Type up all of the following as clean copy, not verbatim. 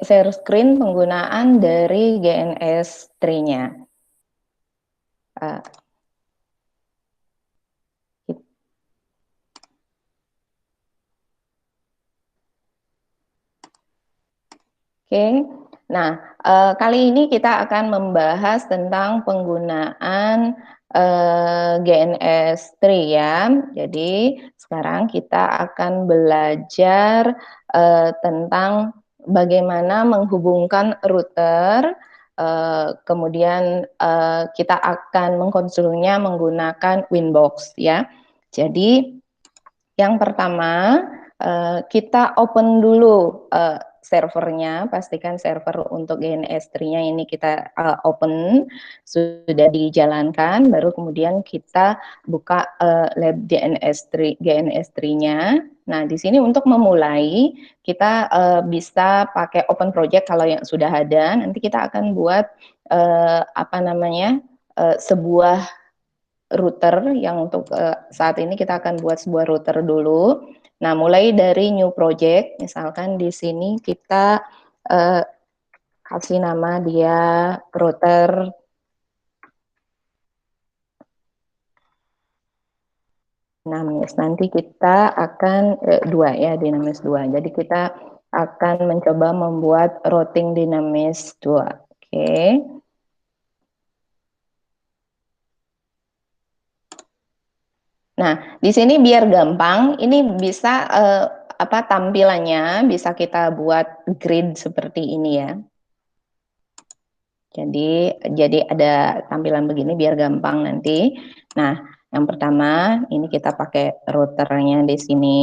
share screen penggunaan dari GNS Tree-nya. Oke, nah kali ini kita akan membahas tentang penggunaan GNS Tree ya. Jadi sekarang kita akan belajar tentang bagaimana menghubungkan router. Kemudian kita akan mengkonstruksinya menggunakan Winbox ya. Jadi yang pertama kita open dulu servernya, pastikan server untuk GNS Tree-nya ini kita open, sudah dijalankan, baru kemudian kita buka lab GNS Tree-nya. Nah, di sini untuk memulai, kita bisa pakai open project kalau yang sudah ada, nanti kita akan buat sebuah router yang untuk saat ini kita akan buat sebuah router dulu. Nah, mulai dari new project, misalkan di sini kita kasih nama dia router dinamis. Nanti kita akan dua ya, dinamis 2. Jadi kita akan mencoba membuat routing dinamis 2. Oke. Nah, di sini biar gampang, ini bisa tampilannya bisa kita buat grid seperti ini ya. Jadi ada tampilan begini biar gampang nanti. Nah, yang pertama ini kita pakai routernya di sini.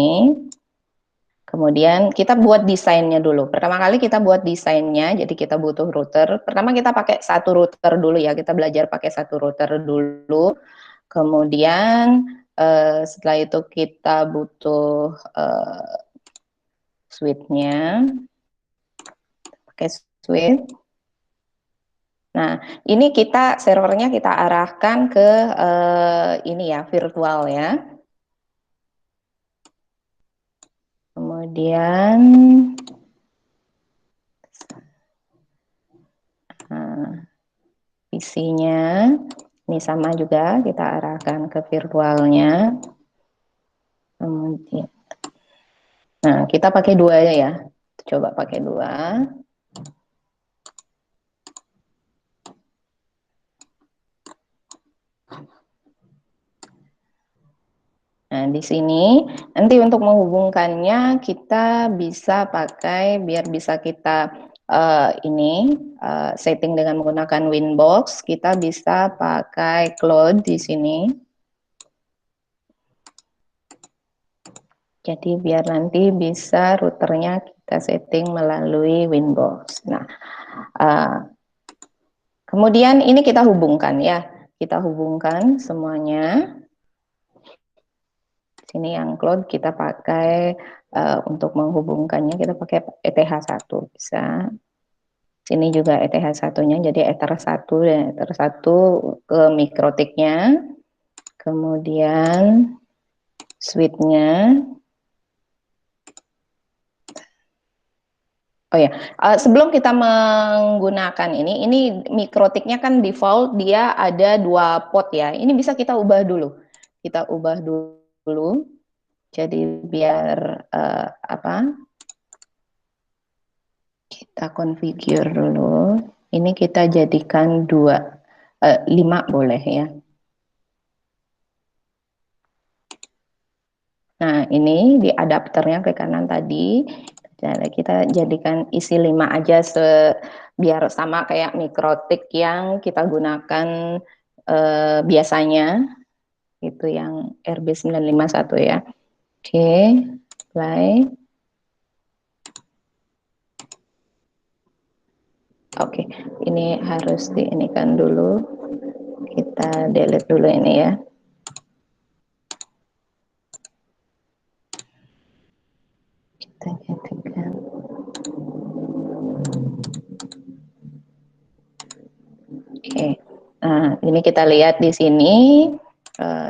Kemudian kita buat desainnya dulu. Pertama kali kita buat desainnya, jadi kita butuh router. Pertama kita pakai satu router dulu ya, kita belajar pakai satu router dulu. Kemudian setelah itu kita butuh switch-nya, pakai switch. Nah, ini kita servernya kita arahkan ke ini ya, virtual ya. Kemudian PC-nya ini sama juga kita arahkan ke virtualnya. Kemudian, nah kita pakai dua ya, coba pakai dua. Nah, di sini nanti untuk menghubungkannya kita bisa pakai biar bisa kita setting dengan menggunakan Winbox, kita bisa pakai Cloud di sini. Jadi biar nanti bisa routernya kita setting melalui Winbox. Nah, kemudian ini kita hubungkan ya, kita hubungkan semuanya. Sini yang cloud kita pakai untuk menghubungkannya kita pakai ETH1 bisa. Sini juga ETH1-nya jadi Ether1 dan Ether1 ke mikrotiknya. Kemudian switch-nya. Oh ya, sebelum kita menggunakan ini mikrotiknya kan default dia ada 2 port ya. Ini bisa kita ubah dulu. Kita ubah dulu. Jadi biar kita configure dulu. Ini kita jadikan 5 boleh ya. Nah, ini di adapternya ke kanan tadi. Jadi kita jadikan isi 5 aja biar sama kayak mikrotik yang kita gunakan biasanya. Itu yang RB951 ya. Oke, play. Oke, ini harus diinikan dulu. Kita delete dulu ini ya. Kita jadikan. Oke, nah ini kita lihat di sini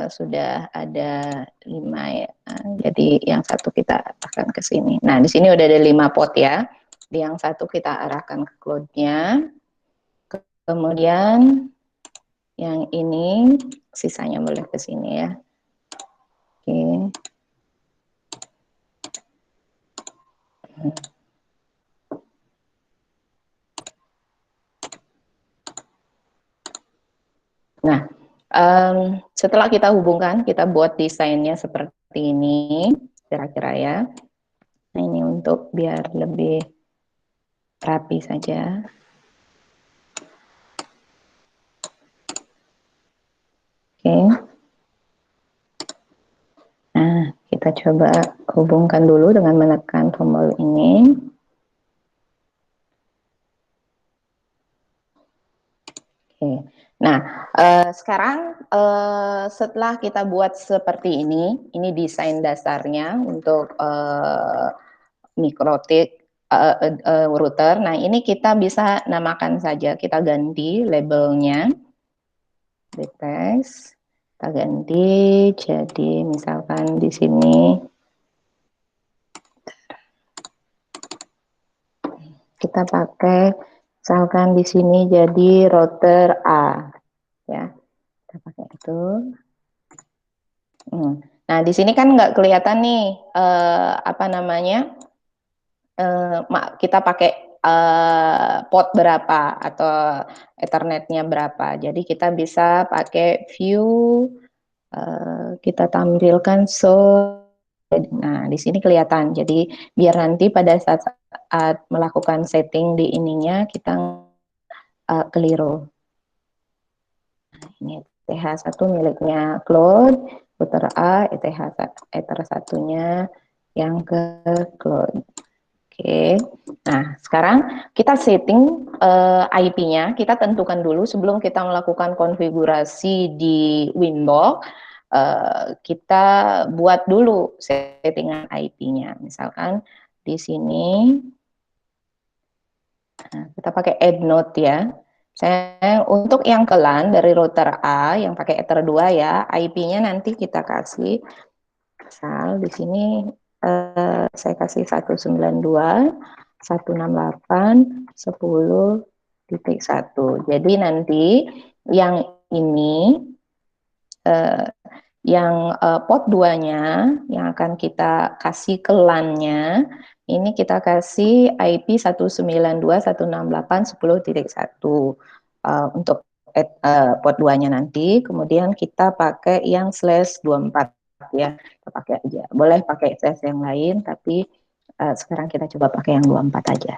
sudah ada 5 ya. Jadi yang satu kita akan ke sini. Nah di sini udah ada 5 pot ya. Di yang satu kita arahkan ke cloud-nya. Kemudian yang ini sisanya boleh ke sini ya. Oke. Nah, setelah kita hubungkan, kita buat desainnya seperti ini, kira-kira ya. Nah, ini untuk biar lebih rapi saja. Oke. Nah, kita coba hubungkan dulu dengan menekan tombol ini. Oke. Nah, sekarang setelah kita buat seperti ini desain dasarnya untuk mikrotik router. Nah, ini kita bisa namakan saja, kita ganti labelnya, detex, kita ganti jadi misalkan di sini kita pakai misalkan di sini jadi router A, ya. Kita pakai itu. Nah, di sini kan nggak kelihatan nih apa namanya, kita pakai port berapa atau Ethernetnya berapa. Jadi kita bisa pakai view, kita tampilkan nah di sini kelihatan. Jadi biar nanti pada saat melakukan setting di ininya kita keliru. Nah, ini ETH1 miliknya Cloud, router A, Ether satunya yang ke Cloud. Oke, nah sekarang kita setting IP-nya, kita tentukan dulu sebelum kita melakukan konfigurasi di Winbox, kita buat dulu settingan IP-nya. Misalkan di sini kita pakai add node ya. Saya untuk yang kelan dari router A yang pakai Ether 2 ya, IP-nya nanti kita kasih asal di sini saya kasih 192.168.10.1. Jadi nanti yang ini yang port 2-nya yang akan kita kasih ke LAN-nya ini kita kasih IP 192.168.10.1 untuk port 2-nya nanti, kemudian kita pakai yang /24 ya, kita pakai aja. Boleh pakai slash yang lain, tapi sekarang kita coba pakai yang 24 aja.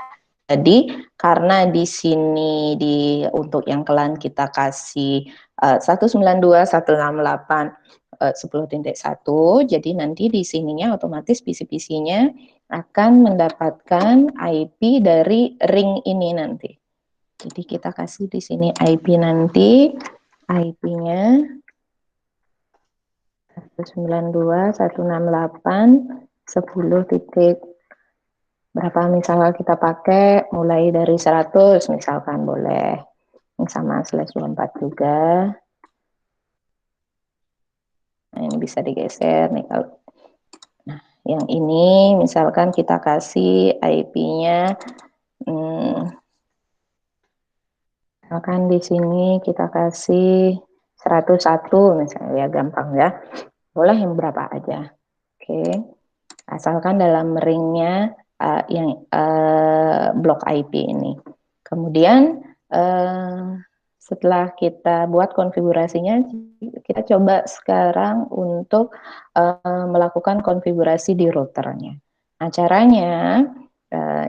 Jadi karena di sini untuk yang kelan kita kasih 192.168.10.1, jadi nanti di sininya otomatis PC-PC-nya akan mendapatkan IP dari ring ini nanti. Jadi kita kasih di sini IP nanti, IP-nya 192.168.10. Berapa misalnya kita pakai, mulai dari 100 misalkan boleh, sama /24 juga. Nah, ini bisa digeser nih kalau. Nah, yang ini misalkan kita kasih IP-nya, misalkan di sini kita kasih 101 misalnya ya, gampang ya. Boleh yang berapa aja. Oke. Asalkan dalam ringnya yang blok IP ini. Kemudian setelah kita buat konfigurasinya, kita coba sekarang untuk melakukan konfigurasi di routernya. Nah, caranya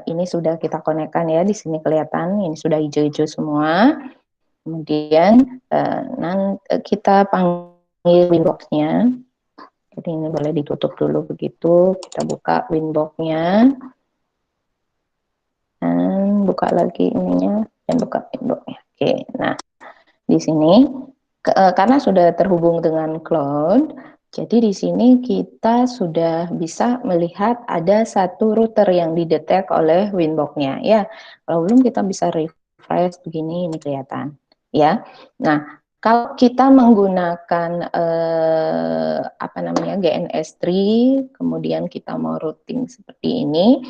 ini sudah kita konekkan ya, di sini kelihatan ini sudah hijau-hijau semua. Kemudian nanti kita panggil Winbox-nya. Jadi ini boleh ditutup dulu begitu. Kita buka Winbox-nya. Dan buka lagi ininya dan buka Winbox-nya. Oke, nah di sini karena sudah terhubung dengan cloud, jadi di sini kita sudah bisa melihat ada satu router yang didetek oleh Winbox-nya ya. Kalau belum kita bisa refresh begini, ini kelihatan ya. Nah, Kalau kita menggunakan apa namanya GNS3, kemudian kita mau routing seperti ini,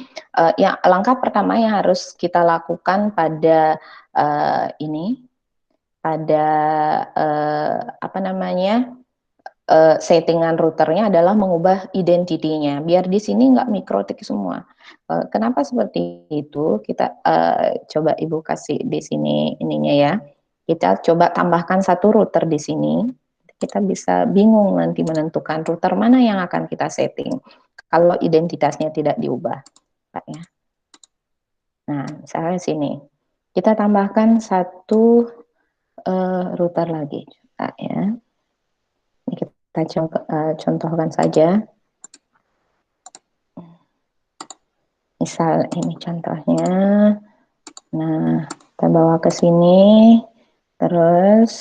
yang langkah pertama yang harus kita lakukan pada ini, pada apa namanya settingan routernya adalah mengubah identitinya, biar di sini nggak mikrotik semua. Kenapa seperti itu? Kita coba Ibu kasih di sini ininya ya. Kita coba tambahkan satu router di sini. Kita bisa bingung nanti menentukan router mana yang akan kita setting kalau identitasnya tidak diubah, Pak ya. Nah, misalnya sini kita tambahkan satu router lagi, Pak ya. Ini kita contohkan saja. Misal ini contohnya. Nah, kita bawa ke sini. Terus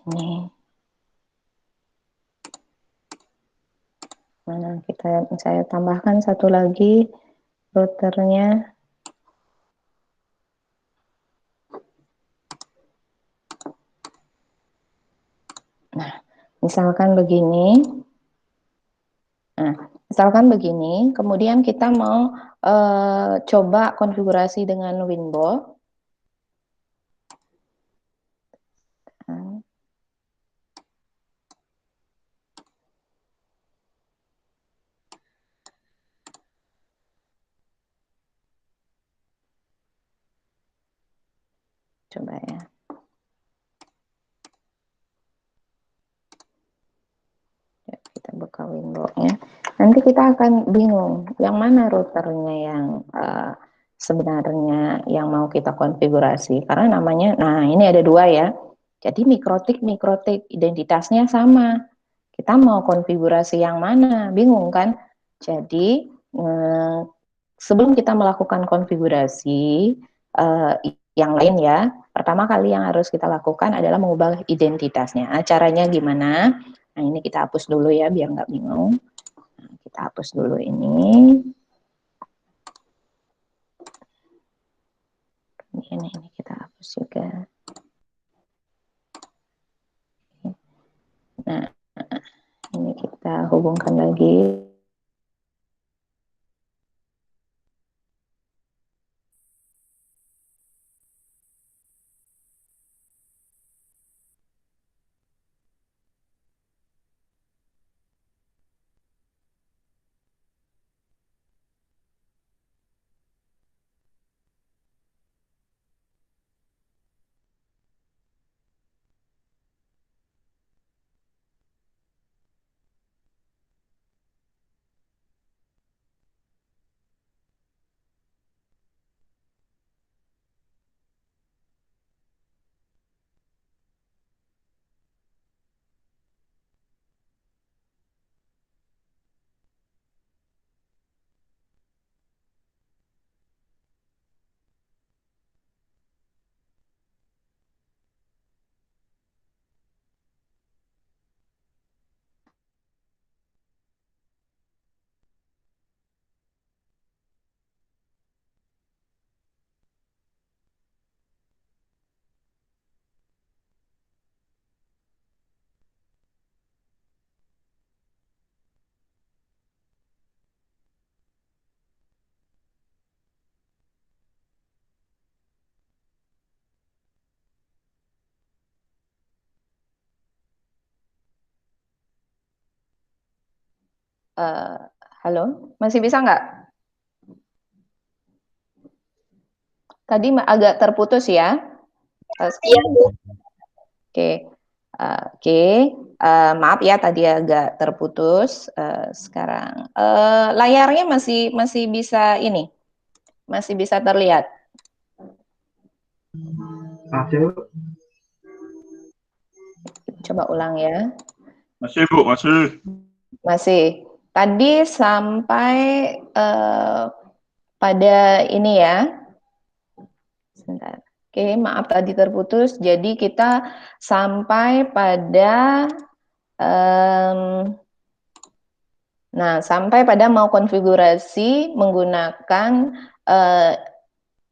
ini. Mana saya tambahkan satu lagi routernya. Nah, misalkan begini. Nah, misalkan begini, kemudian kita mau coba konfigurasi dengan Windows. Nah, coba ya. Kita buka Windows-nya. Nanti kita akan bingung yang mana routernya yang sebenarnya yang mau kita konfigurasi, karena namanya, nah ini ada dua ya. Jadi mikrotik identitasnya sama. Kita mau konfigurasi yang mana, bingung kan? Jadi sebelum kita melakukan konfigurasi yang lain ya, pertama kali yang harus kita lakukan adalah mengubah identitasnya. Nah, caranya gimana? Nah, ini kita hapus dulu ya, biar nggak bingung. Nah, kita hapus dulu ini. Ini kita hapus juga. Nah, ini kita hubungkan lagi. Uh, Halo, masih bisa nggak? Tadi agak terputus ya. Iya, Bu. Oke, oke. Maaf ya tadi agak terputus. Sekarang layarnya masih bisa ini, masih bisa terlihat. Coba ulang ya. Masih Bu, masih. Masih. Tadi sampai pada ini ya. Sebentar. Oke, maaf tadi terputus. Jadi kita sampai pada nah, sampai pada mau konfigurasi menggunakan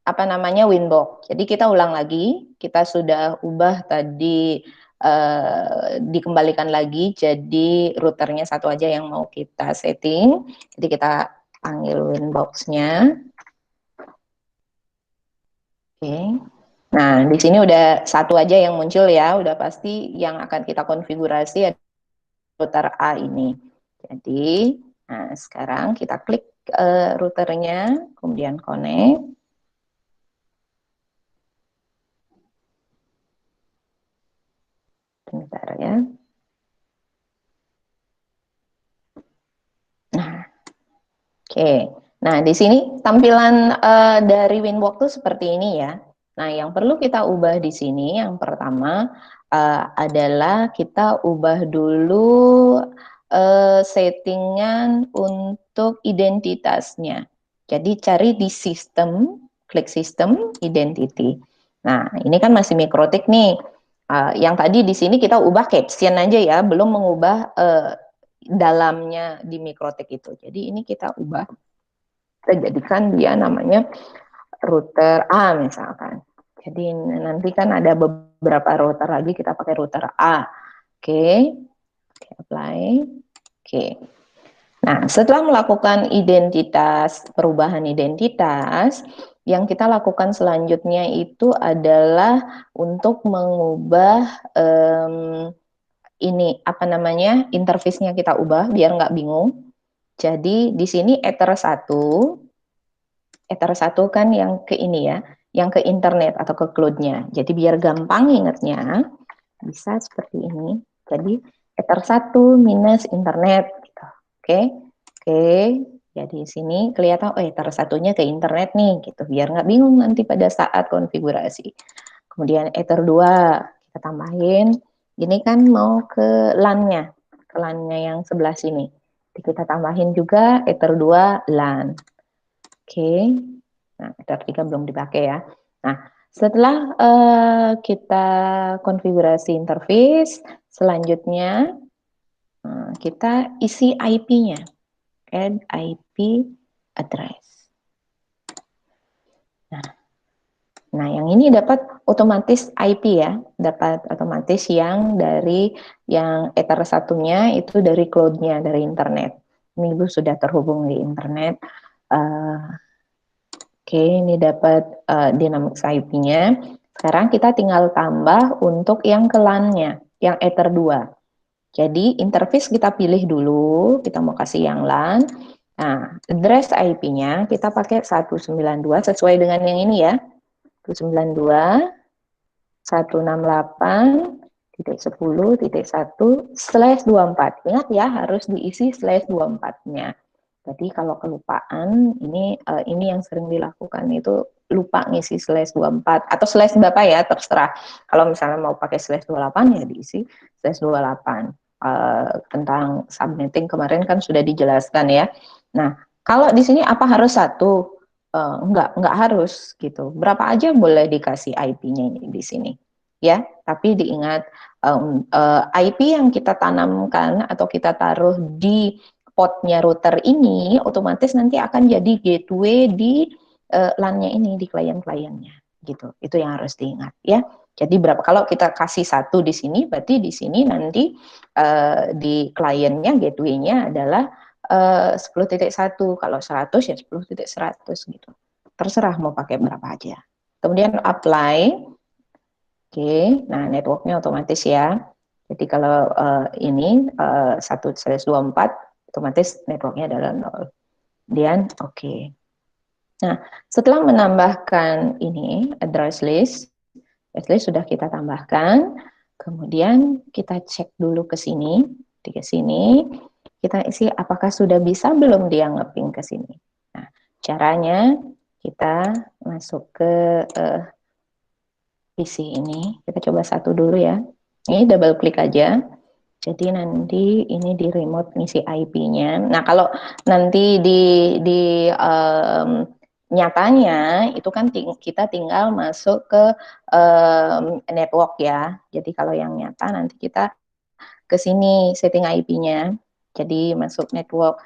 apa namanya Winbox. Jadi kita ulang lagi, kita sudah ubah tadi dikembalikan lagi jadi routernya satu aja yang mau kita setting. Jadi kita panggil Winbox-nya. Oke. Nah, di sini udah satu aja yang muncul ya, udah pasti yang akan kita konfigurasi adalah router A ini. Jadi, nah sekarang kita klik routernya, kemudian connect. Bentar ya. Nah, oke. Nah, di sini tampilan dari Winwalk tuh seperti ini ya. Nah, yang perlu kita ubah di sini yang pertama adalah kita ubah dulu settingan untuk identitasnya. Jadi cari di sistem, klik sistem identity. Nah, ini kan masih mikrotik nih. Yang tadi di sini kita ubah caption aja ya, belum mengubah dalamnya di mikrotik itu. Jadi ini kita ubah, kita jadikan dia namanya router A misalkan. Jadi nanti kan ada beberapa router lagi, kita pakai router A. Oke, apply. Oke. Nah, setelah melakukan identitas, perubahan identitas, yang kita lakukan selanjutnya itu adalah untuk mengubah ini apa namanya interface-nya kita ubah biar nggak bingung. Jadi di sini Ether 1 kan yang ke ini ya, yang ke internet atau ke cloud-nya. Jadi biar gampang ingatnya, bisa seperti ini. Jadi Ether 1 minus internet gitu. Oke. Oke. Jadi di sini kelihatan oh Ether 1-nya ke internet nih gitu. Biar nggak bingung nanti pada saat konfigurasi. Kemudian Ether 2 kita tambahin. Ini kan mau ke LAN-nya, ke LAN-nya yang sebelah sini. Jadi kita tambahin juga Ether 2 LAN. Oke, nah Ether 3 belum dipakai ya. Nah, setelah kita konfigurasi interface, selanjutnya kita isi IP-nya, add IP address. Nah, yang ini dapat otomatis IP ya, dapat otomatis yang dari yang Ether 1-nya itu dari cloud-nya, dari internet. Ini Ibu sudah terhubung di internet. Oke, ini dapat Dynamics IP-nya. Sekarang kita tinggal tambah untuk yang ke LAN-nya, yang Ether 2. Jadi interface kita pilih dulu, kita mau kasih yang LAN. Nah, address IP-nya kita pakai 192 sesuai dengan yang ini ya. 192.168.10.1/24. Ingat ya, harus diisi /24-nya. Jadi kalau kelupaan, ini yang sering dilakukan itu lupa ngisi /24 atau slash berapa ya, terserah. Kalau misalnya mau pakai /28 ya diisi /28. Tentang subnetting kemarin kan sudah dijelaskan ya. Nah, kalau di sini apa harus satu? Enggak harus gitu. Berapa aja boleh dikasih IP-nya di sini. Ya, tapi diingat IP yang kita tanamkan atau kita taruh di potnya router ini otomatis nanti akan jadi gateway di LAN-nya ini, di klien-kliennya gitu. Itu yang harus diingat ya. Jadi berapa kalau kita kasih satu di sini, berarti di sini nanti di kliennya gateway-nya adalah 10.1, kalau 100 ya 10.100 gitu. Terserah mau pakai berapa aja. Kemudian apply. Oke, nah networknya otomatis ya. Jadi kalau ini 1/24 otomatis networknya adalah 0. Kemudian oke. Nah, setelah menambahkan ini address list sudah kita tambahkan. Kemudian kita cek dulu ke sini, di sini kita isi apakah sudah bisa belum dia ngeping ke sini. Nah, caranya kita masuk ke PC ini. Kita coba satu dulu ya. Ini double klik aja. Jadi nanti ini di remote ngisi IP-nya. Nah, kalau nanti nyatanya itu kan kita tinggal masuk ke network ya. Jadi kalau yang nyata nanti kita ke sini setting IP-nya. Jadi masuk network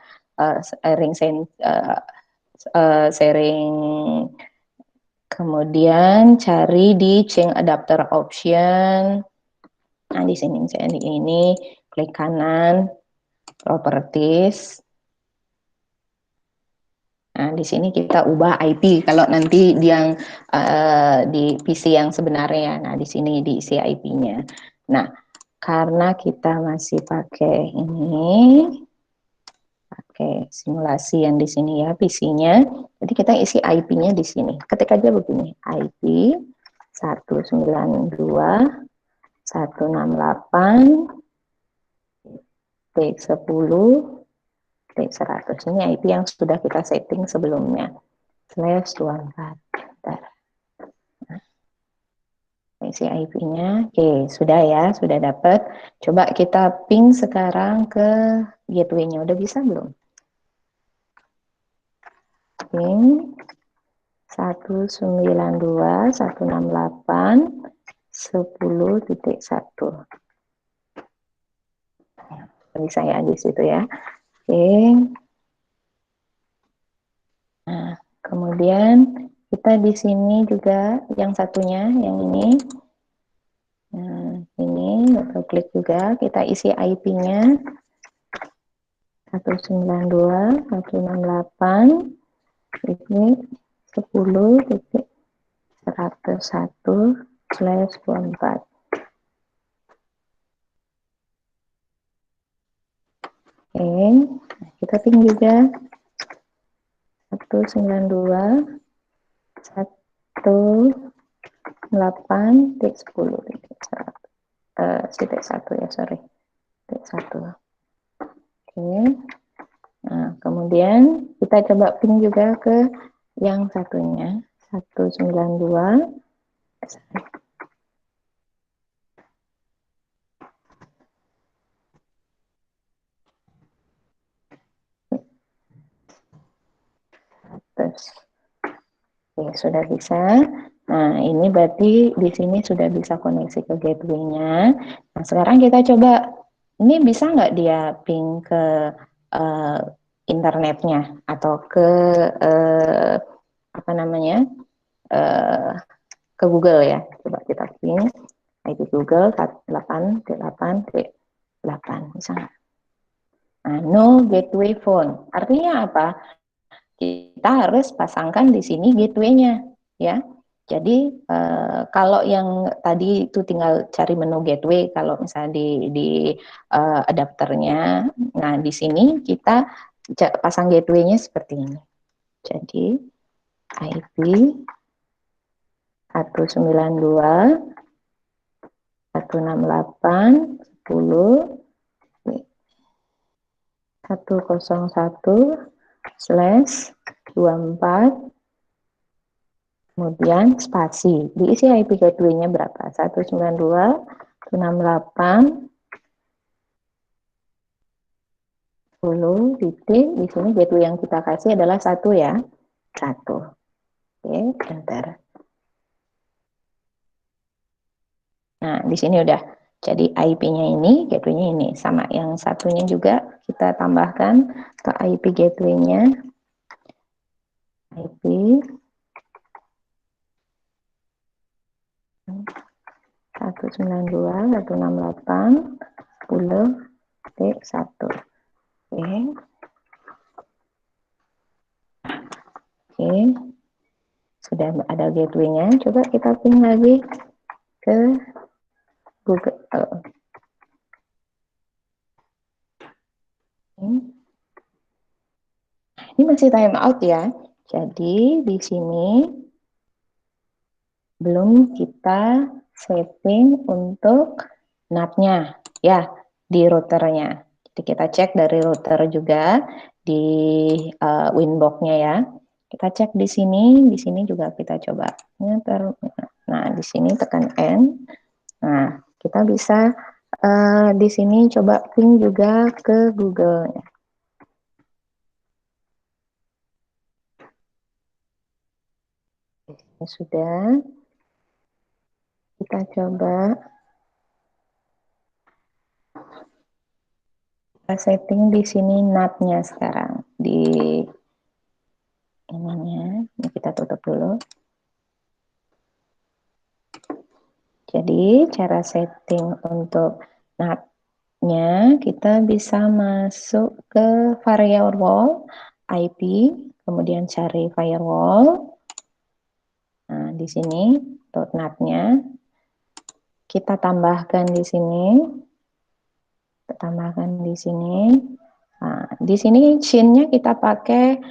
sharing Kemudian cari di change adapter option. Nah, di sini misalnya di ini, klik kanan, properties. Nah, di sini kita ubah IP kalau nanti yang di PC yang sebenarnya. Nah, di sini diisi IP-nya. Nah, karena kita masih pakai ini, pakai simulasi yang di sini ya PC-nya. Jadi kita isi IP-nya di sini. Ketik aja begini, IP 192.168 T10 T100. Ini IP yang sudah kita setting sebelumnya. /24. Bentar. Isi IP-nya. Oke, sudah ya, sudah dapat. Coba kita ping sekarang ke gateway-nya. Udah bisa belum? Ping 192.168.10.1. Bisa ya di situ ya. Oke. Nah, kemudian kita di sini juga yang satunya, yang ini. Nah, ini double klik juga, kita isi IP-nya 192.168 ini 10.101/24. Oke, kita ping juga 192.168.10.1 ya, sorry, titik 1. Oke. Nah, kemudian kita coba ping juga ke yang satunya 192. Terus, oke, sudah bisa. Nah, ini berarti di sini sudah bisa koneksi ke gateway-nya. Nah, sekarang kita coba, ini bisa nggak dia ping ke uh, internetnya atau ke apa namanya, uh, ke Google ya. Coba kita ping IP Google 8.8.8 misalnya. Nah, no gateway phone. Artinya apa? Kita harus pasangkan di sini gateway-nya ya. Jadi kalau yang tadi itu tinggal cari menu gateway kalau misalnya di adapternya. Nah, di sini kita pasang gateway-nya seperti ini. Jadi IP 192.168.101/24, kemudian spasi, diisi IP gateway-nya berapa? 192.168.10 titik, di sini gateway yang kita kasih adalah 1 ya, 1. Oke, bentar. Nah, di sini udah. Jadi IP-nya ini, gateway-nya ini. Sama yang satunya juga kita tambahkan ke IP gateway-nya. IP 192.168.10.1. Oke. Oke. Sudah ada gateway-nya. Coba kita ping lagi ke Google. Ini masih time out ya. Jadi di sini belum kita setting untuk NAT-nya ya di routernya. Jadi kita cek dari router juga di Winbox-nya ya. Kita cek di sini juga kita coba. Nah, di sini tekan N. Nah, kita bisa di sini coba ping juga ke Google. Ya, sudah. Kita coba kita setting di sini NAT-nya sekarang di ininya. Ini kita tutup dulu. Jadi cara setting untuk NAT-nya kita bisa masuk ke firewall IP, kemudian cari firewall. Nah, di sini .NAT-nya kita tambahkan di sini. Kita tambahkan di sini. Nah, di sini chain-nya kita pakai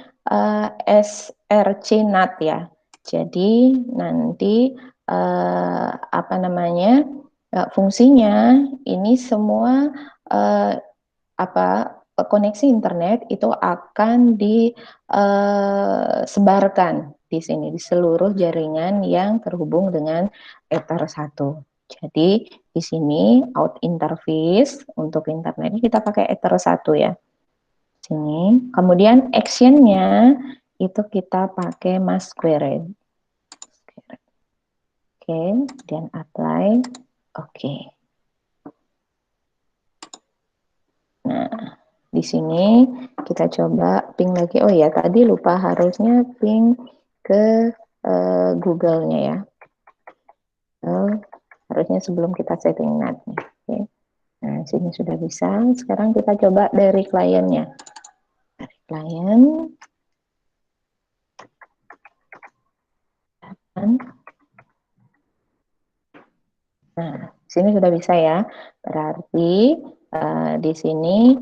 SRC NAT ya. Jadi nanti apa namanya fungsinya ini semua apa koneksi internet itu akan disebarkan di sini di seluruh jaringan yang terhubung dengan Ether 1. Jadi di sini out interface untuk internetnya kita pakai Ether 1 ya. Sini. Kemudian action-nya itu kita pakai Masquerade. Oke, dan apply. Oke. Nah, di sini kita coba ping lagi. Oh ya, tadi lupa harusnya ping ke Google-nya ya. Harusnya sebelum kita setting NAT-nya. Oke. Nah, sini sudah bisa. Sekarang kita coba dari kliennya. Dari klien. Nah, sini sudah bisa ya. Berarti di sini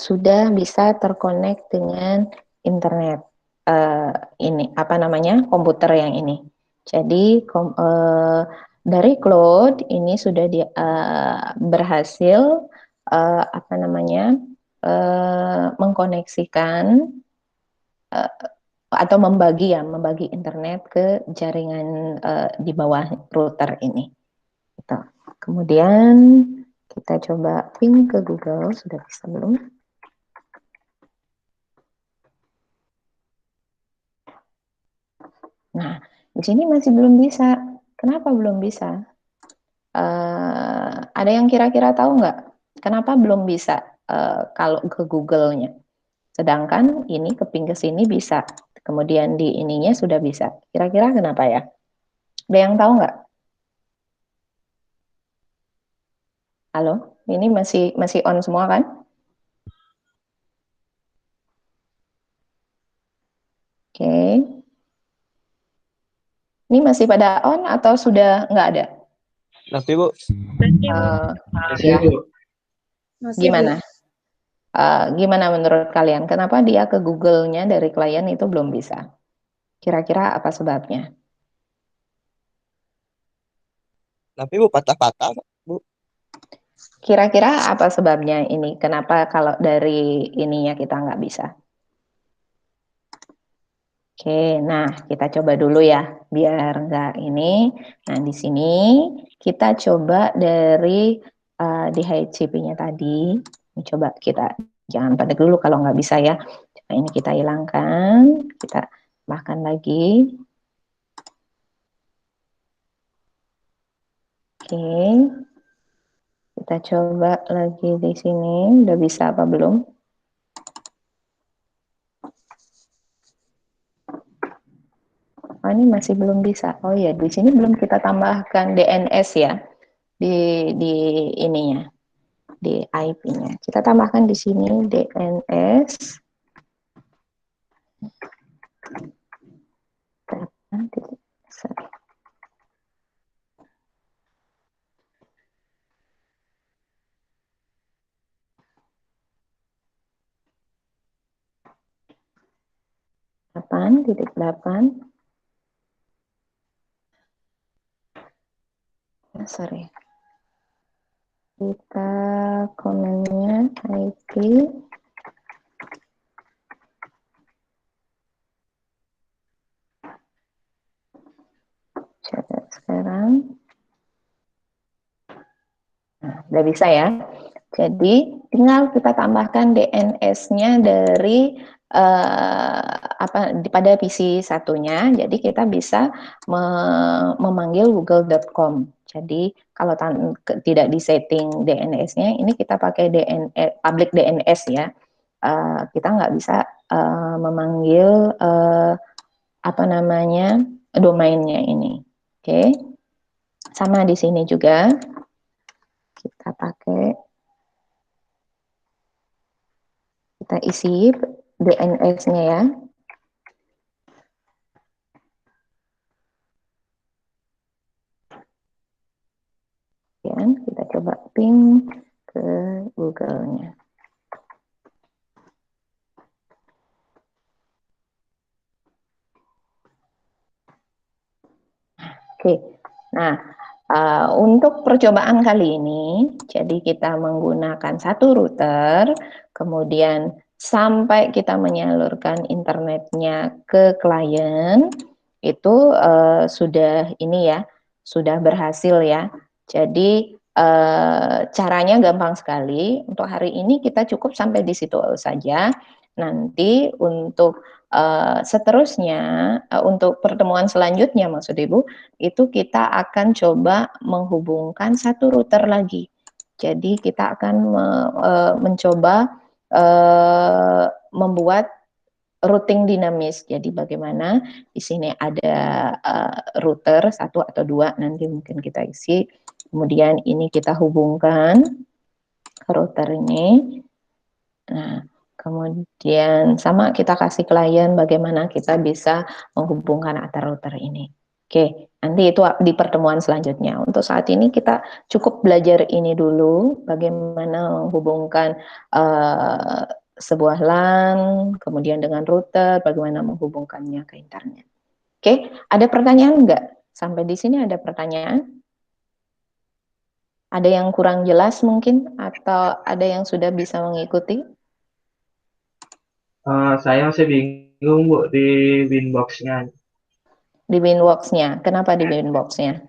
sudah bisa terkonek dengan internet. Ini apa namanya komputer yang ini. Jadi dari cloud ini sudah berhasil apa namanya mengkoneksikan atau membagi internet ke jaringan di bawah router ini. Gitu. Kemudian kita coba ping ke Google, sudah bisa belum? Nah, di sini masih belum bisa. Kenapa belum bisa? Ada yang kira-kira tahu nggak? Kenapa belum bisa kalau ke Google-nya? Sedangkan ini keping ke sini bisa. Kemudian di ininya sudah bisa. Kira-kira kenapa ya? Ada yang tahu nggak? Halo, ini masih on semua kan? Oke. Ini masih pada on atau sudah nggak ada? Masih, Bu. Ya, Masih, Bu. gimana? Gimana menurut kalian? Kenapa dia ke Google-nya dari klien itu belum bisa? Kira-kira apa sebabnya? Tapi Bu patah-patah, Bu. Kira-kira apa sebabnya ini? Kenapa kalau dari ininya kita nggak bisa? Oke, nah kita coba dulu ya, biar nggak ini. Nah di sini kita coba dari di HCP-nya tadi. Coba kita jangan pada dulu kalau nggak bisa ya. Coba ini kita hilangkan, kita tambahkan lagi. Oke, kita coba lagi di sini. Udah bisa apa belum? Oh, ini masih belum bisa. Oh ya, di sini belum kita tambahkan DNS ya di ininya, di IP-nya. Kita tambahkan di sini DNS. Titik 8. Sorry. Kita komennya IP. Coba sekarang. Nah, udah bisa ya. Jadi tinggal kita tambahkan DNS-nya dari pada PC satunya. Jadi kita bisa memanggil google.com. Jadi kalau tidak disetting DNS-nya, ini kita pakai DNS public DNS ya. Kita nggak bisa memanggil apa namanya domainnya ini. Oke. Sama di sini juga kita pakai, kita isi DNS-nya ya. Kemudian kita coba ping ke Google-nya. Oke, nah untuk percobaan kali ini, jadi kita menggunakan satu router, kemudian sampai kita menyalurkan internetnya ke klien, itu sudah ini ya, sudah berhasil ya. Jadi caranya gampang sekali. Untuk hari ini kita cukup sampai di situ saja. Nanti untuk seterusnya, untuk pertemuan selanjutnya maksud Ibu, itu kita akan coba menghubungkan satu router lagi. Jadi kita akan mencoba membuat routing dinamis. Jadi bagaimana di sini ada router satu atau dua, nanti mungkin kita isi. Kemudian ini kita hubungkan ke router ini. Nah, kemudian sama kita kasih klien bagaimana kita bisa menghubungkan antar router ini. Oke, nanti itu di pertemuan selanjutnya. Untuk saat ini kita cukup belajar ini dulu, bagaimana menghubungkan sebuah LAN, kemudian dengan router, bagaimana menghubungkannya ke internet. Oke, ada pertanyaan enggak? Sampai di sini ada pertanyaan? Ada yang kurang jelas mungkin, atau ada yang sudah bisa mengikuti? Saya masih bingung Bu di Winbox-nya. Di Winbox-nya, kenapa di Winbox-nya?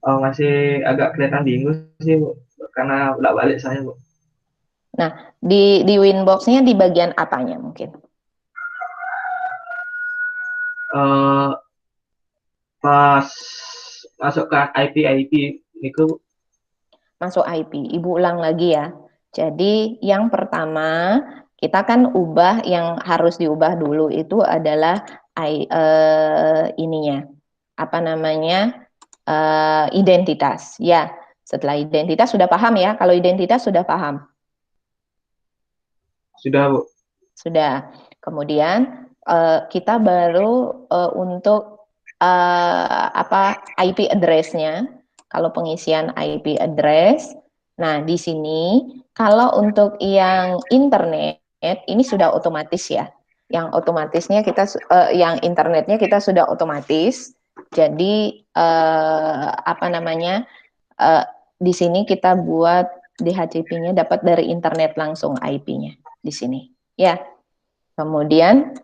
Masih agak kelihatan bingung sih Bu, karena bolak-balik saya Bu. Nah, di Winbox-nya di bagian apanya mungkin? Pas masukkan IP itu Bu. Masuk IP, Ibu ulang lagi ya. Jadi yang pertama, kita kan ubah, yang harus diubah dulu itu adalah ininya, apa namanya, identitas. Ya, setelah identitas sudah paham ya, kalau identitas sudah paham. Sudah Bu. Sudah. Kemudian kita baru untuk IP address-nya. Kalau pengisian IP address, nah di sini kalau untuk yang internet ini sudah otomatis ya. Yang otomatisnya kita, yang internetnya kita sudah otomatis. Jadi apa namanya, di sini kita buat DHCP-nya dapat dari internet langsung IP-nya di sini. Ya, kemudian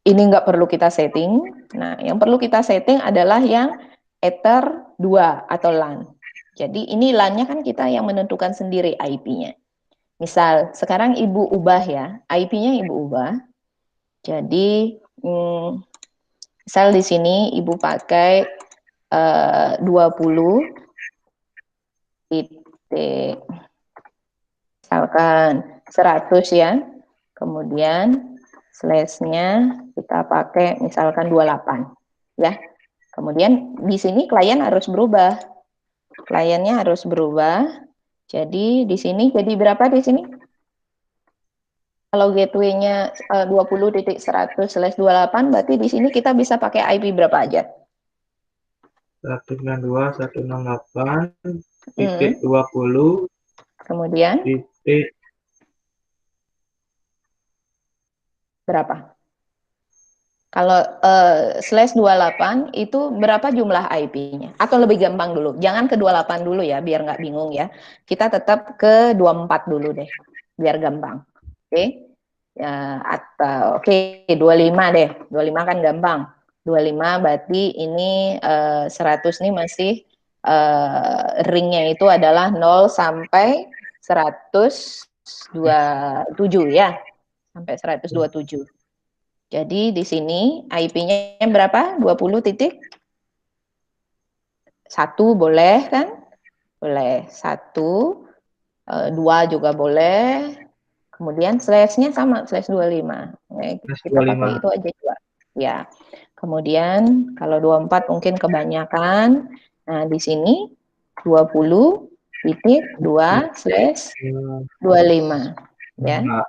ini nggak perlu kita setting. Nah, yang perlu kita setting adalah yang Ether 2 atau LAN. Jadi ini LAN-nya kan kita yang menentukan sendiri IP-nya. Misal sekarang Ibu ubah ya, IP-nya Ibu ubah. Jadi misal di sini Ibu pakai 20 titik, misalkan 100 ya. Kemudian slash-nya kita pakai misalkan 28 ya. Kemudian di sini klien harus berubah. Kliennya harus berubah. Jadi di sini jadi berapa di sini? Kalau gateway-nya 20.100/28, berarti di sini kita bisa pakai IP berapa aja? 192.168.20. Kemudian titik berapa? Kalau /28 itu berapa jumlah IP-nya? Atau lebih gampang dulu, jangan ke 28 dulu ya, biar nggak bingung ya. Kita tetap ke 24 dulu deh, biar gampang. Oke? Ya, atau oke, 25 deh. 25 kan gampang. 25 berarti ini 100 nih masih ringnya itu adalah 0 sampai 127 ya. Sampai 127. Jadi di sini IP-nya berapa? 20 titik? 1 boleh kan? Boleh. 1, 2 juga boleh. Kemudian slash-nya sama, /25. Kita pakai itu aja juga. Ya. Kemudian kalau 24 mungkin kebanyakan. Nah, di sini 20.2/25 ya. Nah,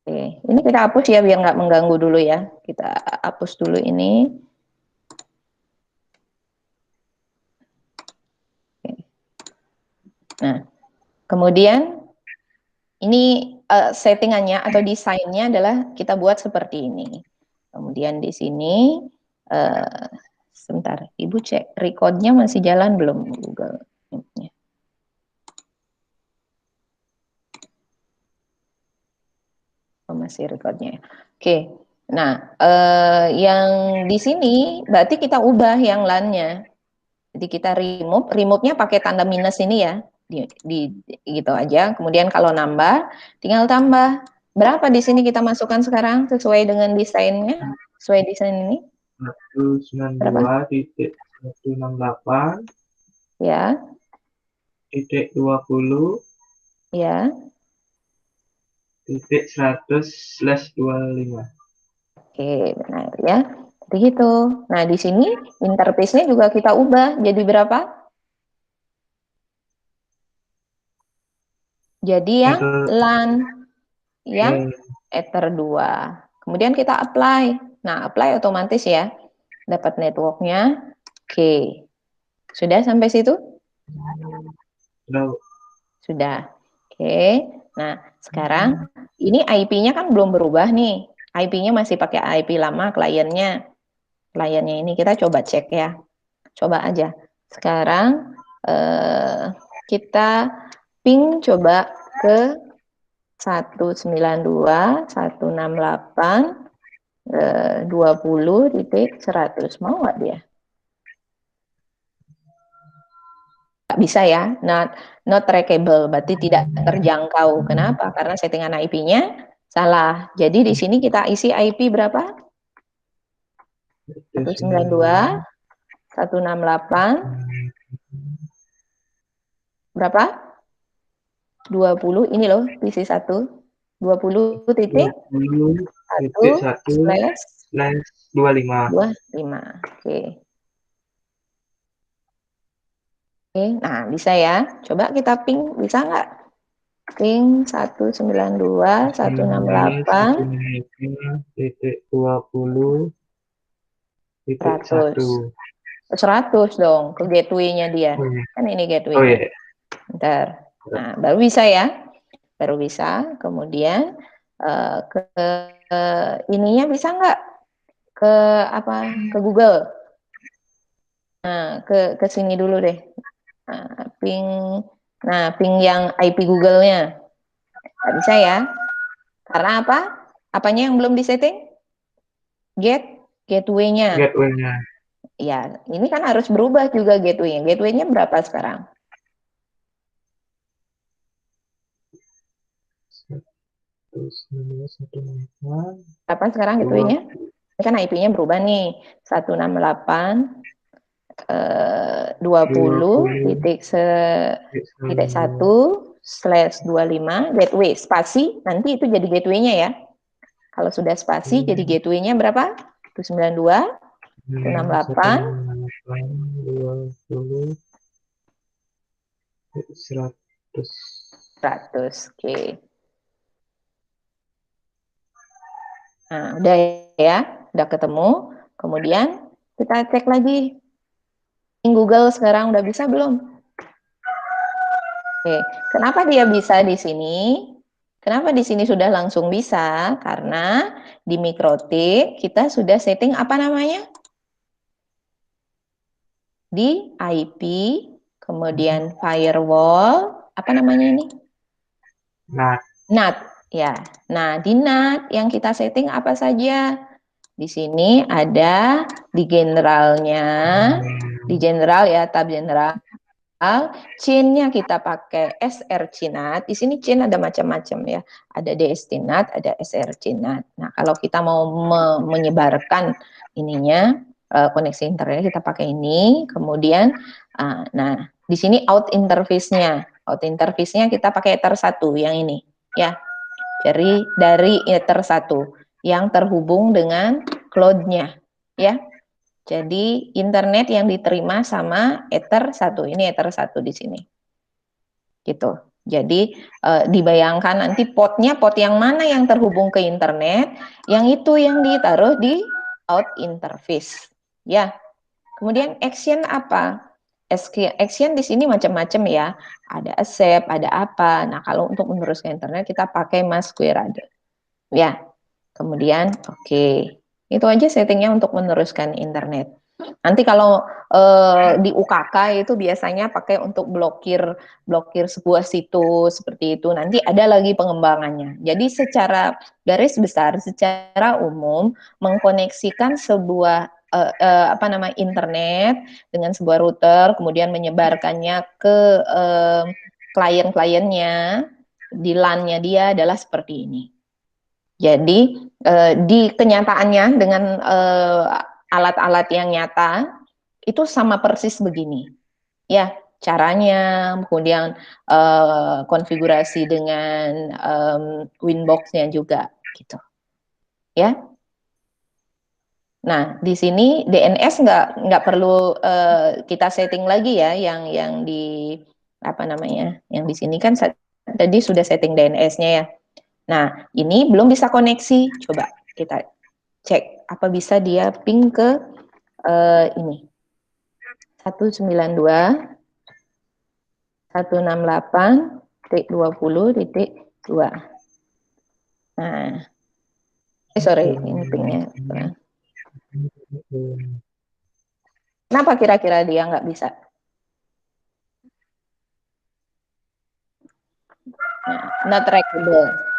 Oke, ini kita hapus ya biar nggak mengganggu dulu ya. Kita hapus dulu ini. Nah, kemudian ini settingannya atau desainnya adalah kita buat seperti ini. Kemudian di sini, sebentar, Ibu cek recordnya masih jalan belum Google Meet-nya? Oh, masih recordnya. Oke, nah yang di sini berarti kita ubah yang LAN-nya. Jadi kita remove-nya pakai tanda minus ini ya, di gitu aja. Kemudian kalau nambah, tinggal tambah. Berapa di sini kita masukkan sekarang sesuai dengan desainnya, sesuai desain ini? 192.168 Ya, titik 20 ya. titik 100/25. Oke, benar ya. Begitu. Nah, di sini interface-nya juga kita ubah jadi berapa? Jadi yang LAN, yang Ether 2. Kemudian kita apply. Nah, apply otomatis ya. Dapat networknya. Oke. Sudah sampai situ? Sudah. Sudah. Oke. Nah, sekarang ini IP-nya kan belum berubah nih. IP-nya masih pakai IP lama kliennya. Kliennya ini kita coba cek ya. Coba aja. Sekarang kita ping coba ke 192.168.20.100. Mau nggak dia? Nggak bisa ya, not trackable, berarti tidak terjangkau. Kenapa? Karena settingan IP-nya salah. Jadi di sini kita isi IP berapa? 192.168 berapa? 20, ini loh, PC 1. 20.1/25. 20.25. Oke. Oke, nah bisa ya. Coba kita ping, bisa nggak? Ping 192.168.100. 100 dong ke gateway-nya dia. Kan ini gateway-nya. Bentar. Nah, baru bisa ya. Baru bisa. Kemudian ke ininya bisa nggak? Ke apa? Ke Google. Nah, ke sini dulu deh. Nah, ping yang IP Google-nya. Nggak bisa ya. Karena apa? Apanya yang belum disetting? Gateway-nya. Gateway-nya. Ya, ini kan harus berubah juga gateway-nya. Gateway-nya berapa sekarang? Berapa sekarang gateway-nya? Ini kan IP-nya berubah nih. 168.20.1/25 gateway spasi, nanti itu jadi gateway-nya ya. Kalau sudah spasi jadi gateway-nya berapa? 192, 168, 100. Oke. Nah, udah ya, udah ketemu. Kemudian kita cek lagi. Google sekarang udah bisa belum? Oke, kenapa dia bisa di sini? Kenapa di sini sudah langsung bisa? Karena di Mikrotik kita sudah setting apa namanya? Di IP, kemudian firewall, apa namanya ini? NAT, ya. Nah, di NAT yang kita setting apa saja? Di sini ada di generalnya, di general ya, tab general. Chain-nya kita pakai srcNAT. Di sini chain ada macam-macam ya. Ada DSTNAT, ada srcNAT. Nah, kalau kita mau menyebarkan ininya, koneksi internet kita pakai ini. Kemudian, nah di sini out interface-nya. Out interface-nya kita pakai Ether 1 yang ini ya. Dari Ether 1 yang terhubung dengan cloud-nya. ya. Jadi internet yang diterima sama Ether 1. Ini Ether 1 di sini. Gitu. Jadi dibayangkan nanti pot yang mana yang terhubung ke internet, yang itu yang ditaruh di out interface. Ya. Kemudian action apa? Action di sini macam-macam ya. Ada accept, ada apa. Nah, kalau untuk meneruskan internet kita pakai masquerade. Ya. Kemudian oke. Itu aja settingnya untuk meneruskan internet. Nanti kalau di UKK itu biasanya pakai untuk blokir sebuah situs seperti itu. Nanti ada lagi pengembangannya. Jadi secara garis besar, secara umum mengkoneksikan sebuah internet dengan sebuah router, kemudian menyebarkannya ke klien-kliennya di LAN-nya dia adalah seperti ini. Jadi di kenyataannya dengan alat-alat yang nyata itu sama persis begini. Ya, caranya, kemudian konfigurasi dengan Winbox-nya juga gitu. Ya. Nah, di sini DNS nggak perlu kita setting lagi ya, yang di apa namanya, yang di sini kan tadi sudah setting DNS-nya ya. Nah, ini belum bisa koneksi. Coba kita cek apa bisa dia ping ke ini 192.168.20.2. Nah, sorry, ini pingnya. Kenapa kira-kira dia nggak bisa? Nah, not reachable.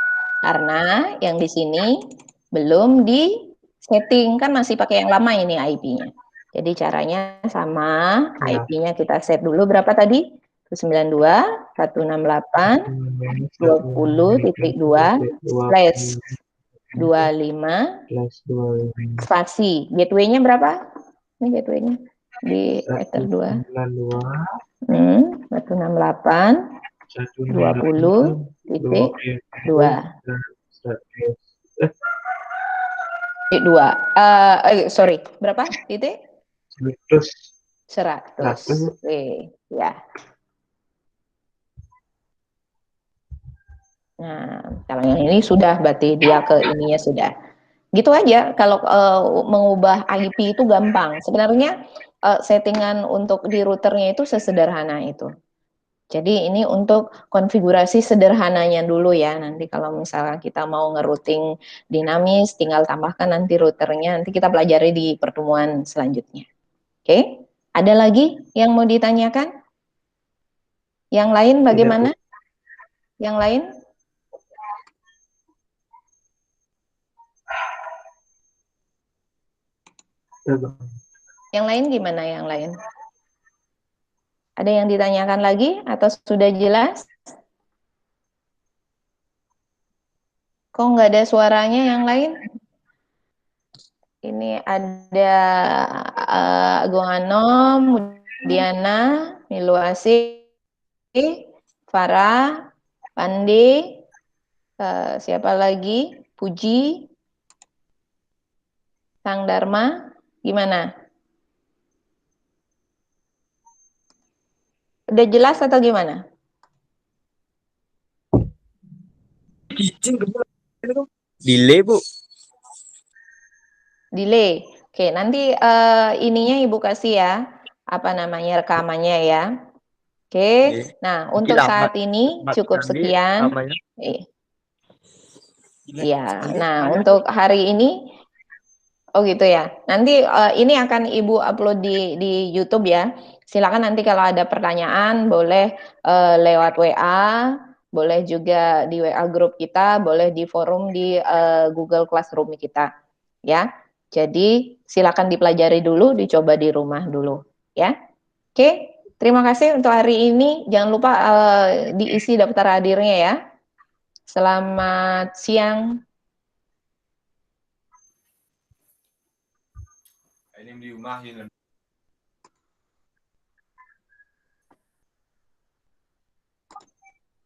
Karena yang di sini belum di setting, kan masih pakai yang lama ini IP-nya. Jadi caranya sama, IP-nya kita set dulu berapa tadi? 192.168.20.2/25 spasi. Gateway-nya berapa? Ini gateway-nya di Ether 2. 168 20.2. Sorry, berapa titik? 100. Oke, ya. Nah, kalau yang ini sudah berarti dia ke ininya sudah. Gitu aja. Kalau mengubah IP itu gampang. Sebenarnya settingan untuk di routernya itu sesederhana itu. Jadi ini untuk konfigurasi sederhananya dulu ya. Nanti kalau misalnya kita mau ngerouting dinamis, tinggal tambahkan nanti routernya. Nanti kita pelajari di pertemuan selanjutnya. Oke, ada lagi yang mau ditanyakan? Yang lain bagaimana? Yang lain? Yang lain gimana yang lain? Ada yang ditanyakan lagi atau sudah jelas? Kok nggak ada suaranya yang lain? Ini ada Agung Anom, Diana, Miluasi, Farah, Pandi, siapa lagi? Puji, Sang Dharma, gimana? Udah jelas atau gimana? Delay, Bu. Delay. Oke, nanti ininya Ibu kasih ya, apa namanya rekamannya ya. Oke, nah untuk saat ini cukup sekian. Iya, nah untuk hari ini, oh gitu ya. Nanti ini akan Ibu upload di YouTube ya. Silakan nanti kalau ada pertanyaan boleh lewat WA, boleh juga di WA grup kita, boleh di forum di Google Classroom kita, ya. Jadi silakan dipelajari dulu, dicoba di rumah dulu, ya. Oke, terima kasih untuk hari ini. Jangan lupa diisi daftar hadirnya ya. Selamat siang. Ini di rumah